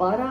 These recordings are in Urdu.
$12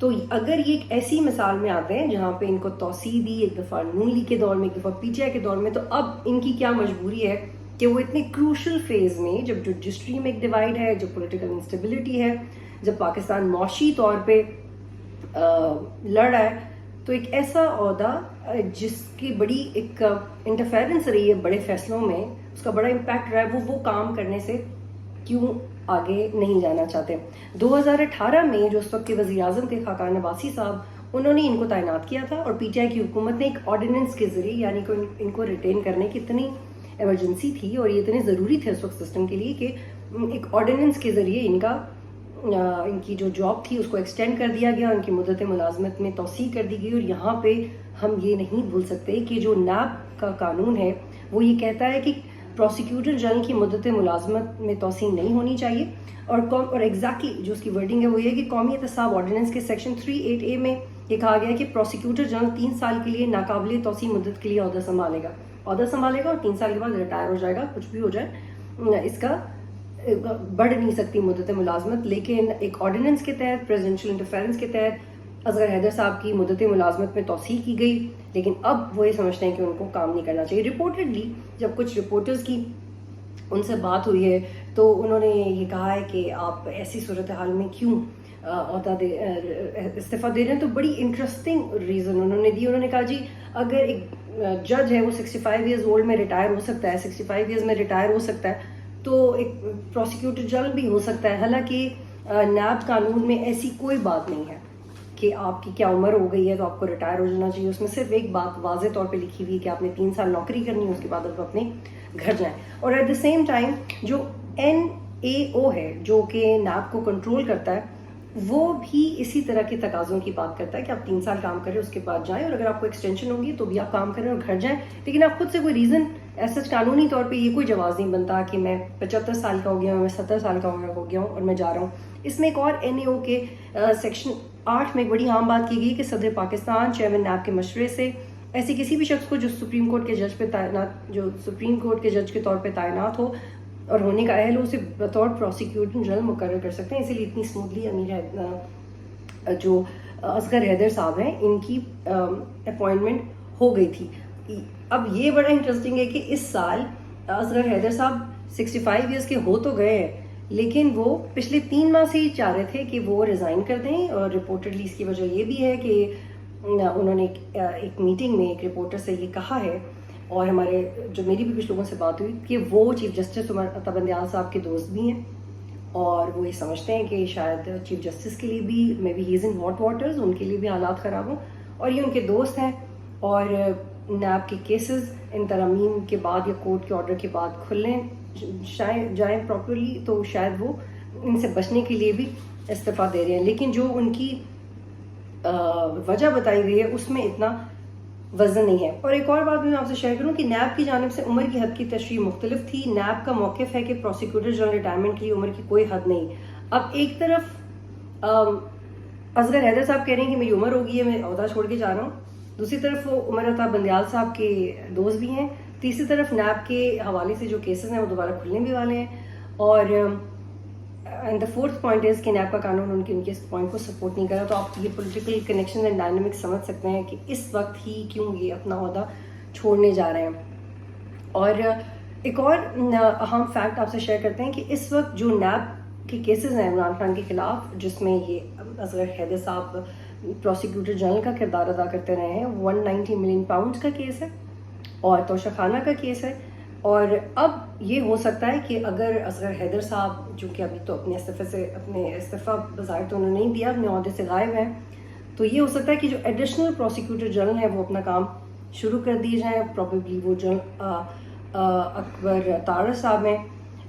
تو اگر یہ ایک ایسی مثال میں آتے ہیں جہاں پہ ان کو توسیع دی ایک دفعہ نون لیگ کے دور میں، ایک دفعہ پی ٹی آئی کے دور میں، تو اب ان کی کیا مجبوری ہے کہ وہ اتنے کروشل فیز میں، جب جوڈیشری میں ایک ڈیوائڈ ہے، جب پولیٹیکل انسٹیبلٹی ہے، جب پاکستان معاشی طور پہ لڑ رہا ہے، تو ایک ایسا عہدہ جس کی بڑی ایک انٹرفیرنس رہی ہے بڑے فیصلوں میں، اس کا بڑا امپیکٹ رہا ہے، وہ کام کرنے سے کیوں آگے نہیں جانا چاہتے. 2018 میں جو اس وقت کے وزیر اعظم تھے خاقان عباسی صاحب، انہوں نے ان کو تعینات کیا تھا، اور پی ٹی آئی کی حکومت نے ایک آرڈیننس کے ذریعے، یعنی ان کو ریٹین کرنے کی اتنی ایمرجنسی تھی اور یہ اتنے ضروری تھے اس وقت سسٹم کے لیے کہ ایک آرڈیننس کے ذریعے ان کی جو جاب تھی اس کو ایکسٹینڈ کر دیا گیا، ان کی مدت ملازمت میں توسیع کر دی گئی. اور یہاں پہ ہم یہ نہیں بھول سکتے کہ جو نیب کا قانون ہے وہ یہ کہتا ہے کہ پروسیکیوٹر جنرل کی مدت ملازمت میں توسیع نہیں ہونی چاہیے، اور ایگزیکٹلی جو اس کی ورڈنگ ہے وہ یہ ہے کہ قومی احتساب آرڈیننس کے سیکشن 38A میں یہ کہا گیا ہے کہ پروسیکیوٹر جنرل 3 سال کے لیے ناقابل توسیع مدت کے لیے عہدہ سنبھالے گا اور 3 سال کے بعد ریٹائر ہو جائے گا. کچھ بھی ہو جائے، اس کا بڑھ نہیں سکتی مدت ملازمت. لیکن ایک آرڈیننس کے تحت، پریزیڈنشیل انٹرفیرنس کے تحت اصغر حیدر صاحب کی مدت ملازمت میں توسیع کی گئی، لیکن اب وہ یہ سمجھتے ہیں کہ ان کو کام نہیں کرنا چاہیے. رپورٹڈلی جب کچھ رپورٹرز کی ان سے بات ہوئی ہے تو انہوں نے یہ کہا ہے کہ آپ ایسی صورتحال میں کیوں عہدہ استعفیٰ دے رہے ہیں. تو بڑی انٹرسٹنگ ریزن انہوں نے دی. انہوں نے کہا جی اگر ایک جج ہے وہ 65 ایئرز اولڈ میں ریٹائر ہو سکتا ہے، 65 ایئرز میں ریٹائر ہو سکتا ہے، تو ایک پروسیکیوٹر جنرل بھی ہو سکتا ہے. حالانکہ نیب قانون میں ایسی کوئی بات نہیں ہے کہ آپ کی کیا عمر ہو گئی ہے تو آپ کو ریٹائر ہو جانا چاہیے. اس میں صرف ایک بات واضح طور پہ لکھی ہوئی ہے کہ آپ نے 3 سال نوکری کرنی ہے، اس کے بعد آپ اپنے گھر جائیں. اور ایٹ دا سیم ٹائم جو NAO ہے جو کہ نیب کو کنٹرول کرتا ہے، وہ بھی اسی طرح کے تقاضوں کی بات کرتا ہے کہ آپ 3 سال کام کریں، اس کے بعد جائیں، اور اگر آپ کو ایکسٹینشن ہوگی تو بھی آپ کام کریں اور گھر جائیں. لیکن آپ خود سے کوئی ریزن ایسا قانونی طور پہ یہ کوئی جواز نہیں بنتا کہ میں 75 سال کا ہو گیا ہوں، میں 70 سال کا ہو گیا ہوں اور میں جا رہا ہوں. اس میں ایک اور NAO کے سیکشن 8 میں ایک بڑی عام بات کی گئی کہ صدر پاکستان چیئرمین نیب کے مشورے سے ایسے کسی بھی شخص کو جو سپریم کورٹ کے جج کے طور پہ تعینات ہو اور ہونے کا اہل ہو، اسے بطور پروسیکیوٹر جنرل مقرر کر سکتے ہیں. اسی لیے اتنی اسموتھلی جو اصغر حیدر صاحب ہیں ان کی اپوائنٹمنٹ ہو گئی تھی. اب یہ بڑا انٹرسٹنگ ہے کہ اس سال اصغر حیدر صاحب 65 ایئرس کے ہو تو گئے ہیں، لیکن وہ پچھلے 3 ماہ سے ہی چاہ رہے تھے کہ وہ ریزائن کر دیں. اور رپورٹڈلی اس کی وجہ یہ بھی ہے کہ انہوں نے ایک میٹنگ میں ایک رپورٹر سے یہ کہا ہے، اور ہمارے جو میری بھی کچھ لوگوں سے بات ہوئی، کہ وہ چیف جسٹس عمر عطا بندیال صاحب کے دوست بھی ہیں، اور وہ یہ سمجھتے ہیں کہ شاید چیف جسٹس کے لیے بھی may be he is in hot waters, ان کے لیے بھی حالات خراب ہوں، اور یہ ان کے دوست ہیں. اور نیب کے کیسز ان ترامیم کے بعد یا کورٹ کے آرڈر کے بعد کھلنے جائیں پراپرلی، تو شاید وہ ان سے بچنے کے لیے بھی استعفیٰ دے رہے ہیں. لیکن جو ان کی وجہ بتائی گئی ہے اس میں اتنا وزن نہیں ہے. اور ایک اور بات میں آپ سے شیئر کروں کہ نیب کی جانب سے عمر کی حد کی تشریح مختلف تھی. نیب کا موقف ہے کہ پروسیکیوٹر جنرل ریٹائرمنٹ کی عمر کی کوئی حد نہیں. اب ایک طرف اصغر حیدر صاحب کہہ رہے ہیں کہ میری عمر ہو گئی ہے، میں عہدہ چھوڑ کے جا رہا ہوں. دوسری طرف وہ عمر عطا بندیال صاحب کے دوست بھی ہیں. تیسری طرف نیب کے حوالے سے جو کیسز ہیں وہ دوبارہ کھلنے بھی والے ہیں. اور and the fourth point is کہ نیب کا قانون ان کے اس پوائنٹ کو سپورٹ نہیں کرا. تو آپ یہ پولیٹیکل کنیکشن اینڈ ڈائنامکس سمجھ سکتے ہیں کہ اس وقت ہی کیوں یہ اپنا عہدہ چھوڑنے جا رہے ہیں. اور ایک اور اہم فیکٹ آپ سے شیئر کرتے ہیں کہ اس وقت جو نیب کے کیسز ہیں عمران خان کے خلاف، جس میں یہ اصغر حیدر صاحب پروسیکیوٹر جنرل کا کردار ادا کرتے رہے ہیں، 190 ملین پاؤنڈز کا کیس ہے اور توشہ خانہ کا کیس ہے. اور اب یہ ہو سکتا ہے کہ اگر اصغر حیدر صاحب، جو کہ ابھی تو اپنے استعفیٰ بظاہر تو انہوں نے نہیں دیا، اپنے عہدے سے غائب ہیں، تو یہ ہو سکتا ہے کہ جو ایڈیشنل پروسیکیوٹر جنرل ہیں وہ اپنا کام شروع کر دیے جائیں. پروبیبلی وہ جنرل اکبر تارڑ صاحب ہیں.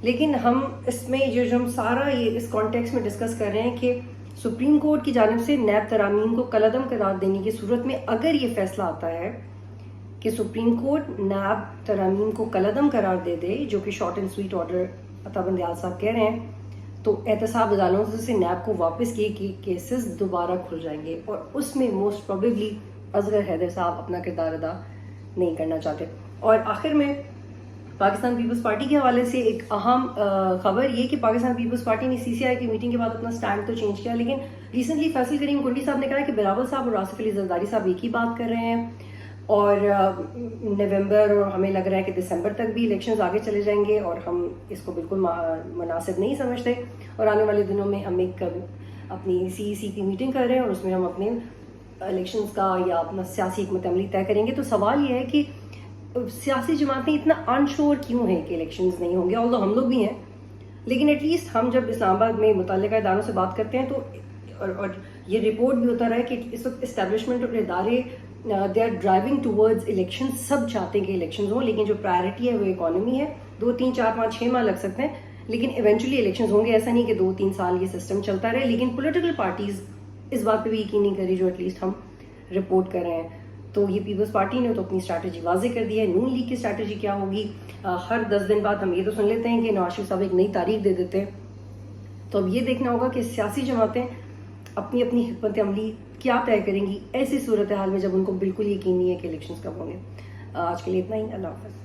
لیکن ہم اس میں جو ہم سارا یہ اس کانٹیکس میں ڈسکس کر رہے ہیں کہ سپریم کورٹ کی جانب سے نیب ترامیم کو کالعدم قرار دینے کی صورت میں اگر یہ فیصلہ آتا ہے کہ سپریم کورٹ نیب ترامیم کو کالعدم قرار دے دے، جو کہ شارٹ اینڈ سویٹ آرڈر عطا بندیال صاحب کہہ رہے ہیں، تو احتساب عدالتوں سے نیب کو واپس کیے کیسز دوبارہ کھل جائیں گے، اور اس میں موسٹ پروبیبلی اصغر حیدر صاحب اپنا کردار ادا نہیں کرنا چاہتے. اور آخر میں پاکستان پیپلز پارٹی کے حوالے سے ایک اہم خبر یہ کہ پاکستان پیپلز پارٹی نے CCI کی میٹنگ کے بعد اپنا سٹینڈ تو چینج کیا، لیکن ریسنٹلی فیصل کریم کنڈی صاحب نے کہا کہ بلاول صاحب اور آصف علی زرداری صاحب ایک ہی بات کر رہے ہیں، اور نومبر اور ہمیں لگ رہا ہے کہ دسمبر تک بھی الیکشنز آگے چلے جائیں گے، اور ہم اس کو بالکل مناسب نہیں سمجھتے، اور آنے والے دنوں میں ہم ایک اپنی CEC کی میٹنگ کر رہے ہیں اور اس میں ہم اپنے الیکشنز کا یا اپنا سیاسی حکمت عملی طے کریں گے۔ تو سوال یہ ہے کہ سیاسی جماعتیں اتنا انشور کیوں ہیں کہ الیکشنز نہیں ہوں گے، although ہم لوگ بھی ہیں، لیکن ایٹ لیسٹ ہم جب اسلام آباد میں متعلقہ اداروں سے بات کرتے ہیں تو اور یہ رپورٹ بھی ہوتا رہا ہے کہ اس وقت اسٹیبلشمنٹ اور ادارے they are driving towards election, سب چاہتے ہیں کہ الیکشنز ہوں، لیکن جو پرائرٹی ہے وہ اکانومی ہے۔ 2 3 4 5 6 ماہ لگ سکتے ہیں، لیکن ایونچولی الیکشنز ہوں گے۔ ایسا نہیں کہ 2 3 سال یہ سسٹم چلتا رہے، لیکن پولیٹیکل پارٹیز اس بات پہ بھی یقین نہیں کری جو ایٹ لیسٹ ہم رپورٹ کر رہے ہیں۔ تو یہ پیپلز پارٹی نے تو اپنی اسٹریٹجی واضح کر دی ہے۔ نون لیگ کی اسٹریٹجی کیا ہوگی؟ ہر 10 دن بعد ہم یہ تو سن لیتے ہیں کہ نواز شریف صاحب ایک نئی تاریخ دے دیتے ہیں، تو اب یہ دیکھنا ہوگا کہ سیاسی جماعتیں اپنی حکمت عملی کیا طے کریں گی ایسی صورتحال میں جب ان کو بالکل یقین نہیں ہے کہ الیکشنز کب ہوں گے۔ آج کے لیے اتنا ہی، اللہ حافظ۔